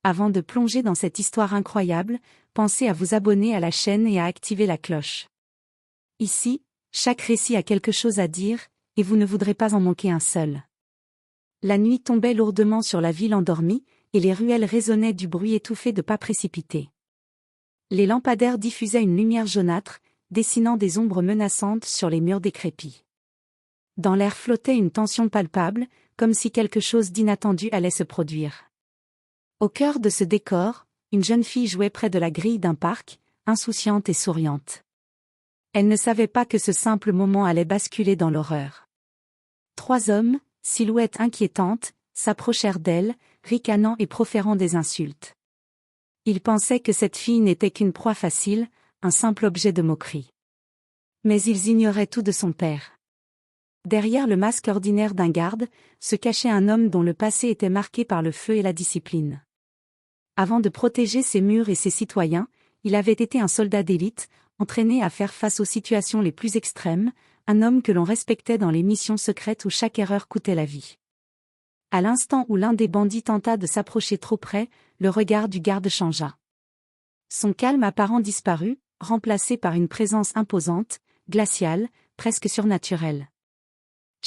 Avant de plonger dans cette histoire incroyable, pensez à vous abonner à la chaîne et à activer la cloche. Ici, chaque récit a quelque chose à dire, et vous ne voudrez pas en manquer un seul. La nuit tombait lourdement sur la ville endormie, et les ruelles résonnaient du bruit étouffé de pas précipités. Les lampadaires diffusaient une lumière jaunâtre, dessinant des ombres menaçantes sur les murs décrépits. Dans l'air flottait une tension palpable, comme si quelque chose d'inattendu allait se produire. Au cœur de ce décor, une jeune fille jouait près de la grille d'un parc, insouciante et souriante. Elle ne savait pas que ce simple moment allait basculer dans l'horreur. 3 hommes, silhouettes inquiétantes, s'approchèrent d'elle, ricanant et proférant des insultes. Ils pensaient que cette fille n'était qu'une proie facile, un simple objet de moquerie. Mais ils ignoraient tout de son père. Derrière le masque ordinaire d'un garde, se cachait un homme dont le passé était marqué par le feu et la discipline. Avant de protéger ses murs et ses citoyens, il avait été un soldat d'élite, entraîné à faire face aux situations les plus extrêmes, un homme que l'on respectait dans les missions secrètes où chaque erreur coûtait la vie. À l'instant où l'un des bandits tenta de s'approcher trop près, le regard du garde changea. Son calme apparent disparut, remplacé par une présence imposante, glaciale, presque surnaturelle.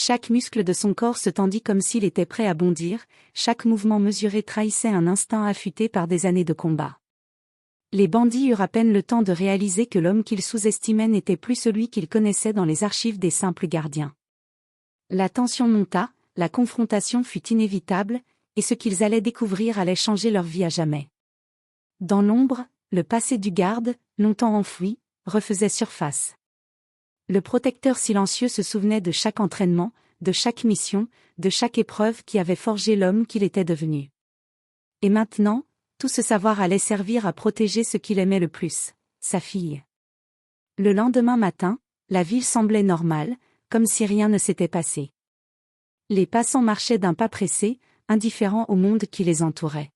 Chaque muscle de son corps se tendit comme s'il était prêt à bondir, chaque mouvement mesuré trahissait un instinct affûté par des années de combat. Les bandits eurent à peine le temps de réaliser que l'homme qu'ils sous-estimaient n'était plus celui qu'ils connaissaient dans les archives des simples gardiens. La tension monta, la confrontation fut inévitable, et ce qu'ils allaient découvrir allait changer leur vie à jamais. Dans l'ombre, le passé du garde, longtemps enfoui, refaisait surface. Le protecteur silencieux se souvenait de chaque entraînement, de chaque mission, de chaque épreuve qui avait forgé l'homme qu'il était devenu. Et maintenant, tout ce savoir allait servir à protéger ce qu'il aimait le plus, sa fille. Le lendemain matin, la ville semblait normale, comme si rien ne s'était passé. Les passants marchaient d'un pas pressé, indifférents au monde qui les entourait.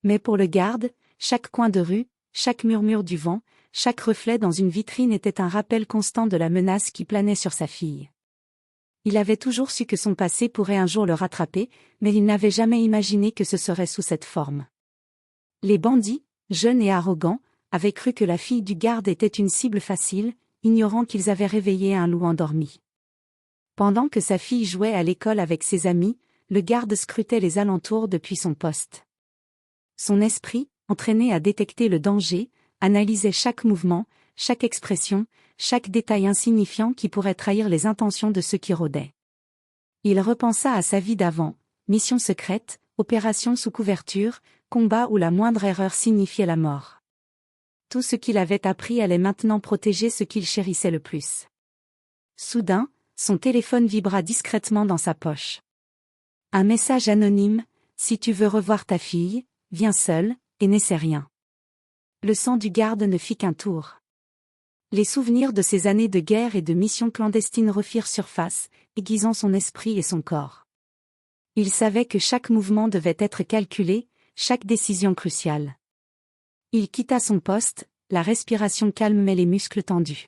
Mais pour le garde, chaque coin de rue, chaque murmure du vent, chaque reflet dans une vitrine était un rappel constant de la menace qui planait sur sa fille. Il avait toujours su que son passé pourrait un jour le rattraper, mais il n'avait jamais imaginé que ce serait sous cette forme. Les bandits, jeunes et arrogants, avaient cru que la fille du garde était une cible facile, ignorant qu'ils avaient réveillé un loup endormi. Pendant que sa fille jouait à l'école avec ses amis, le garde scrutait les alentours depuis son poste. Son esprit, entraîné à détecter le danger, analysait chaque mouvement, chaque expression, chaque détail insignifiant qui pourrait trahir les intentions de ceux qui rôdaient. Il repensa à sa vie d'avant, mission secrète, opération sous couverture, combat où la moindre erreur signifiait la mort. Tout ce qu'il avait appris allait maintenant protéger ce qu'il chérissait le plus. Soudain, son téléphone vibra discrètement dans sa poche. Un message anonyme: « Si tu veux revoir ta fille, viens seul, et n'essaie rien. » Le sang du garde ne fit qu'un tour. Les souvenirs de ces années de guerre et de missions clandestines refirent surface, aiguisant son esprit et son corps. Il savait que chaque mouvement devait être calculé, chaque décision cruciale. Il quitta son poste, la respiration calme mais les muscles tendus.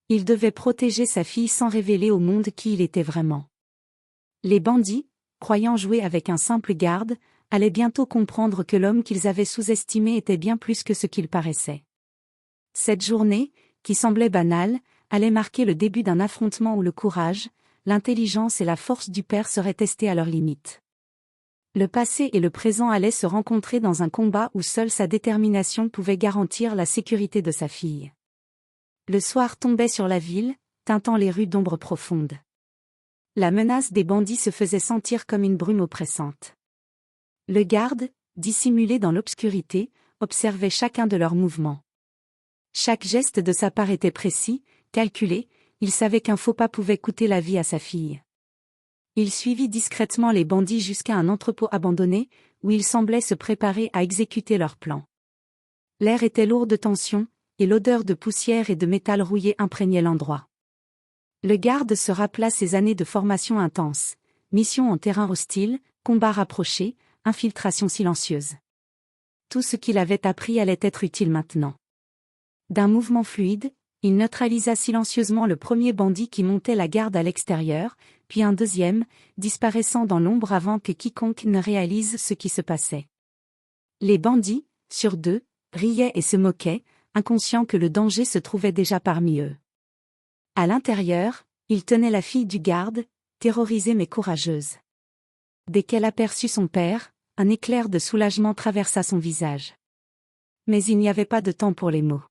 Il devait protéger sa fille sans révéler au monde qui il était vraiment. Les bandits, croyant jouer avec un simple garde, allaient bientôt comprendre que l'homme qu'ils avaient sous-estimé était bien plus que ce qu'il paraissait. Cette journée, qui semblait banale, allait marquer le début d'un affrontement où le courage, l'intelligence et la force du père seraient testés à leurs limites. Le passé et le présent allaient se rencontrer dans un combat où seule sa détermination pouvait garantir la sécurité de sa fille. Le soir tombait sur la ville, teintant les rues d'ombre profonde. La menace des bandits se faisait sentir comme une brume oppressante. Le garde, dissimulé dans l'obscurité, observait chacun de leurs mouvements. Chaque geste de sa part était précis, calculé, il savait qu'un faux pas pouvait coûter la vie à sa fille. Il suivit discrètement les bandits jusqu'à un entrepôt abandonné, où ils semblaient se préparer à exécuter leur plan. L'air était lourd de tension, et l'odeur de poussière et de métal rouillé imprégnait l'endroit. Le garde se rappela ses années de formation intense, mission en terrain hostile, combats rapprochés, infiltration silencieuse. Tout ce qu'il avait appris allait être utile maintenant. D'un mouvement fluide, il neutralisa silencieusement le premier bandit qui montait la garde à l'extérieur, puis un deuxième, disparaissant dans l'ombre avant que quiconque ne réalise ce qui se passait. Les bandits, sur deux, riaient et se moquaient, inconscients que le danger se trouvait déjà parmi eux. À l'intérieur, ils tenaient la fille du garde, terrorisée mais courageuse. Dès qu'elle aperçut son père, un éclair de soulagement traversa son visage. Mais il n'y avait pas de temps pour les mots.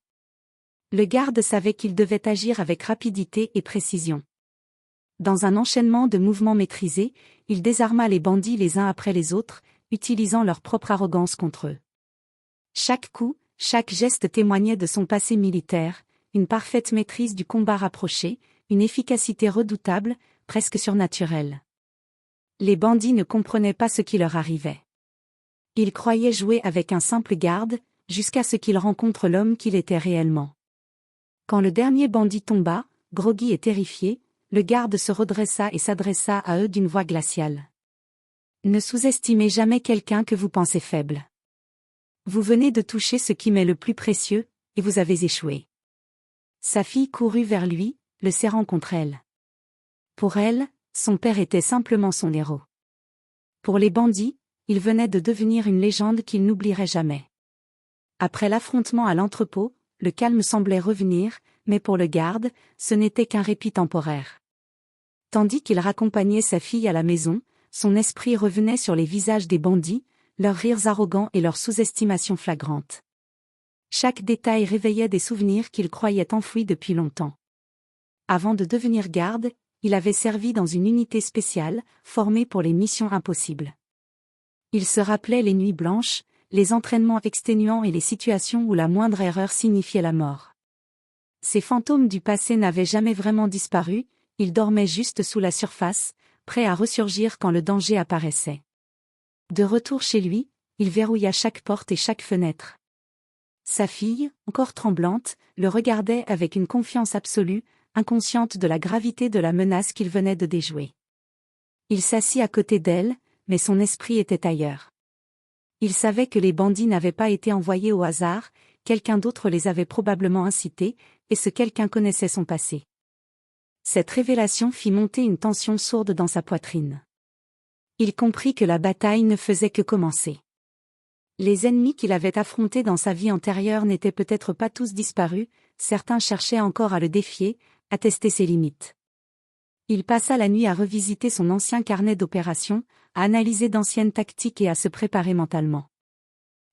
Le garde savait qu'il devait agir avec rapidité et précision. Dans un enchaînement de mouvements maîtrisés, il désarma les bandits les uns après les autres, utilisant leur propre arrogance contre eux. Chaque coup, chaque geste témoignait de son passé militaire, une parfaite maîtrise du combat rapproché, une efficacité redoutable, presque surnaturelle. Les bandits ne comprenaient pas ce qui leur arrivait. Ils croyaient jouer avec un simple garde, jusqu'à ce qu'ils rencontrent l'homme qu'il était réellement. Quand le dernier bandit tomba, groggy et terrifié, le garde se redressa et s'adressa à eux d'une voix glaciale. « Ne sous-estimez jamais quelqu'un que vous pensez faible. Vous venez de toucher ce qui m'est le plus précieux, et vous avez échoué. » Sa fille courut vers lui, le serrant contre elle. Pour elle, son père était simplement son héros. Pour les bandits, il venait de devenir une légende qu'ils n'oublieraient jamais. Après l'affrontement à l'entrepôt, le calme semblait revenir, mais pour le garde, ce n'était qu'un répit temporaire. Tandis qu'il raccompagnait sa fille à la maison, son esprit revenait sur les visages des bandits, leurs rires arrogants et leur sous-estimation flagrante. Chaque détail réveillait des souvenirs qu'il croyait enfouis depuis longtemps. Avant de devenir garde, il avait servi dans une unité spéciale, formée pour les missions impossibles. Il se rappelait les nuits blanches, les entraînements exténuants et les situations où la moindre erreur signifiait la mort. Ces fantômes du passé n'avaient jamais vraiment disparu, ils dormaient juste sous la surface, prêts à ressurgir quand le danger apparaissait. De retour chez lui, il verrouilla chaque porte et chaque fenêtre. Sa fille, encore tremblante, le regardait avec une confiance absolue, inconsciente de la gravité de la menace qu'il venait de déjouer. Il s'assit à côté d'elle, mais son esprit était ailleurs. Il savait que les bandits n'avaient pas été envoyés au hasard, quelqu'un d'autre les avait probablement incités, et ce quelqu'un connaissait son passé. Cette révélation fit monter une tension sourde dans sa poitrine. Il comprit que la bataille ne faisait que commencer. Les ennemis qu'il avait affrontés dans sa vie antérieure n'étaient peut-être pas tous disparus, certains cherchaient encore à le défier, à tester ses limites. Il passa la nuit à revisiter son ancien carnet d'opérations, à analyser d'anciennes tactiques et à se préparer mentalement.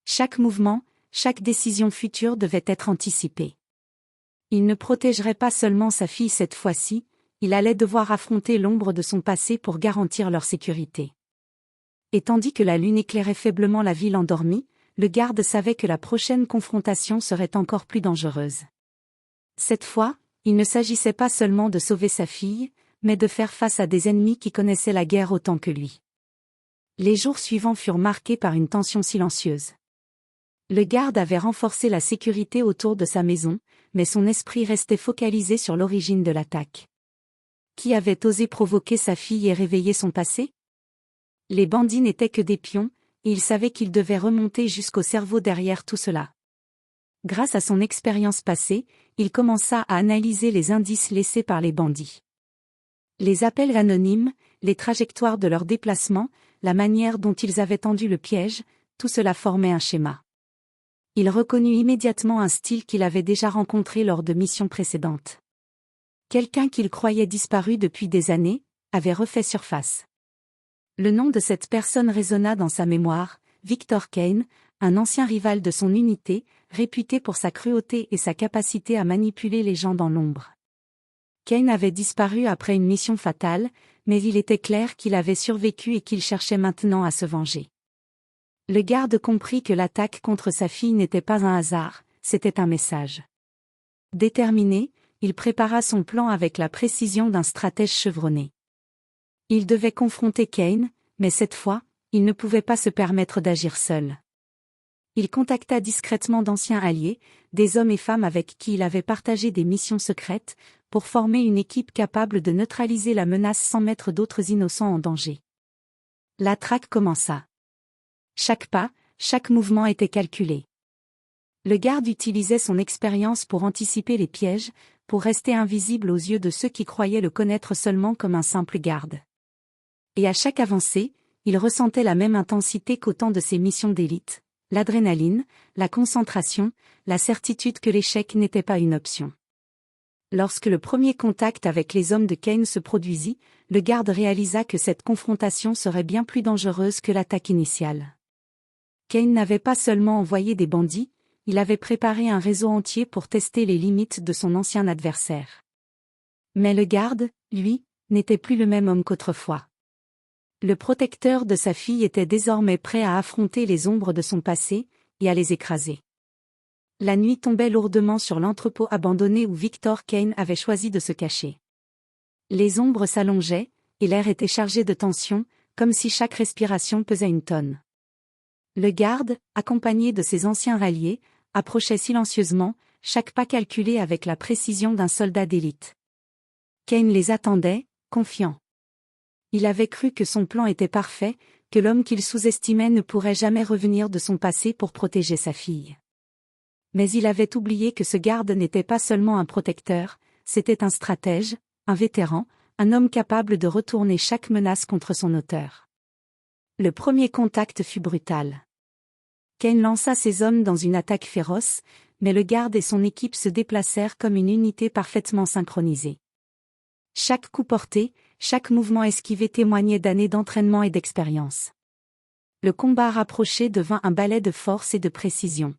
Chaque mouvement, chaque décision future devait être anticipée. Il ne protégerait pas seulement sa fille cette fois-ci, il allait devoir affronter l'ombre de son passé pour garantir leur sécurité. Et tandis que la lune éclairait faiblement la ville endormie, le garde savait que la prochaine confrontation serait encore plus dangereuse. Cette fois, il ne s'agissait pas seulement de sauver sa fille, mais de faire face à des ennemis qui connaissaient la guerre autant que lui. Les jours suivants furent marqués par une tension silencieuse. Le garde avait renforcé la sécurité autour de sa maison, mais son esprit restait focalisé sur l'origine de l'attaque. Qui avait osé provoquer sa fille et réveiller son passé? Les bandits n'étaient que des pions, et il savait qu'il devait remonter jusqu'au cerveau derrière tout cela. Grâce à son expérience passée, il commença à analyser les indices laissés par les bandits. Les appels anonymes, les trajectoires de leurs déplacements, la manière dont ils avaient tendu le piège, tout cela formait un schéma. Il reconnut immédiatement un style qu'il avait déjà rencontré lors de missions précédentes. Quelqu'un qu'il croyait disparu depuis des années, avait refait surface. Le nom de cette personne résonna dans sa mémoire, Victor Kane, un ancien rival de son unité, réputé pour sa cruauté et sa capacité à manipuler les gens dans l'ombre. Kane avait disparu après une mission fatale, mais il était clair qu'il avait survécu et qu'il cherchait maintenant à se venger. Le garde comprit que l'attaque contre sa fille n'était pas un hasard, c'était un message. Déterminé, il prépara son plan avec la précision d'un stratège chevronné. Il devait confronter Kane, mais cette fois, il ne pouvait pas se permettre d'agir seul. Il contacta discrètement d'anciens alliés, des hommes et femmes avec qui il avait partagé des missions secrètes, pour former une équipe capable de neutraliser la menace sans mettre d'autres innocents en danger. La traque commença. Chaque pas, chaque mouvement était calculé. Le garde utilisait son expérience pour anticiper les pièges, pour rester invisible aux yeux de ceux qui croyaient le connaître seulement comme un simple garde. Et à chaque avancée, il ressentait la même intensité qu'au temps de ses missions d'élite, l'adrénaline, la concentration, la certitude que l'échec n'était pas une option. Lorsque le premier contact avec les hommes de Kane se produisit, le garde réalisa que cette confrontation serait bien plus dangereuse que l'attaque initiale. Kane n'avait pas seulement envoyé des bandits, il avait préparé un réseau entier pour tester les limites de son ancien adversaire. Mais le garde, lui, n'était plus le même homme qu'autrefois. Le protecteur de sa fille était désormais prêt à affronter les ombres de son passé, et à les écraser. La nuit tombait lourdement sur l'entrepôt abandonné où Victor Kane avait choisi de se cacher. Les ombres s'allongeaient, et l'air était chargé de tension, comme si chaque respiration pesait une tonne. Le garde, accompagné de ses anciens ralliés, approchait silencieusement, chaque pas calculé avec la précision d'un soldat d'élite. Kane les attendait, confiant. Il avait cru que son plan était parfait, que l'homme qu'il sous-estimait ne pourrait jamais revenir de son passé pour protéger sa fille. Mais il avait oublié que ce garde n'était pas seulement un protecteur, c'était un stratège, un vétéran, un homme capable de retourner chaque menace contre son auteur. Le premier contact fut brutal. Kane lança ses hommes dans une attaque féroce, mais le garde et son équipe se déplacèrent comme une unité parfaitement synchronisée. Chaque coup porté, chaque mouvement esquivé témoignait d'années d'entraînement et d'expérience. Le combat rapproché devint un ballet de force et de précision.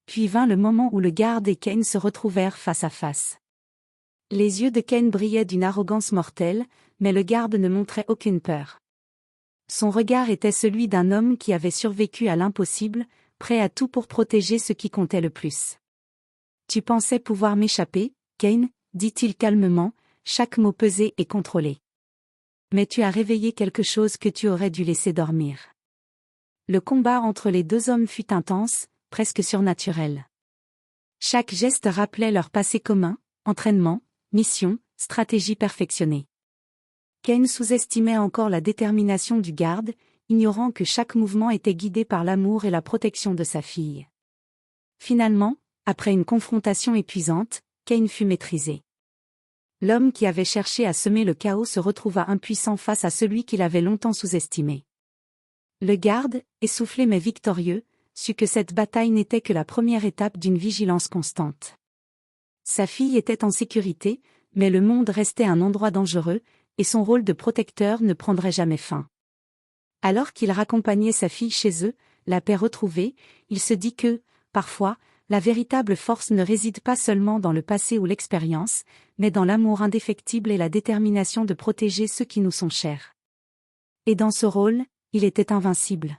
Puis vint le moment où le garde et Kane se retrouvèrent face à face. Les yeux de Kane brillaient d'une arrogance mortelle, mais le garde ne montrait aucune peur. Son regard était celui d'un homme qui avait survécu à l'impossible, prêt à tout pour protéger ce qui comptait le plus. « Tu pensais pouvoir m'échapper, Kane ?» dit-il calmement, chaque mot pesé et contrôlé. « Mais tu as réveillé quelque chose que tu aurais dû laisser dormir. » Le combat entre les deux hommes fut intense, presque surnaturel. Chaque geste rappelait leur passé commun, entraînement, mission, stratégie perfectionnée. Kane sous-estimait encore la détermination du garde, ignorant que chaque mouvement était guidé par l'amour et la protection de sa fille. Finalement, après une confrontation épuisante, Kane fut maîtrisé. L'homme qui avait cherché à semer le chaos se retrouva impuissant face à celui qu'il avait longtemps sous-estimé. Le garde, essoufflé mais victorieux, sut que cette bataille n'était que la première étape d'une vigilance constante. Sa fille était en sécurité, mais le monde restait un endroit dangereux, et son rôle de protecteur ne prendrait jamais fin. Alors qu'il raccompagnait sa fille chez eux, la paix retrouvée, il se dit que, parfois, la véritable force ne réside pas seulement dans le passé ou l'expérience, mais dans l'amour indéfectible et la détermination de protéger ceux qui nous sont chers. Et dans ce rôle, il était invincible.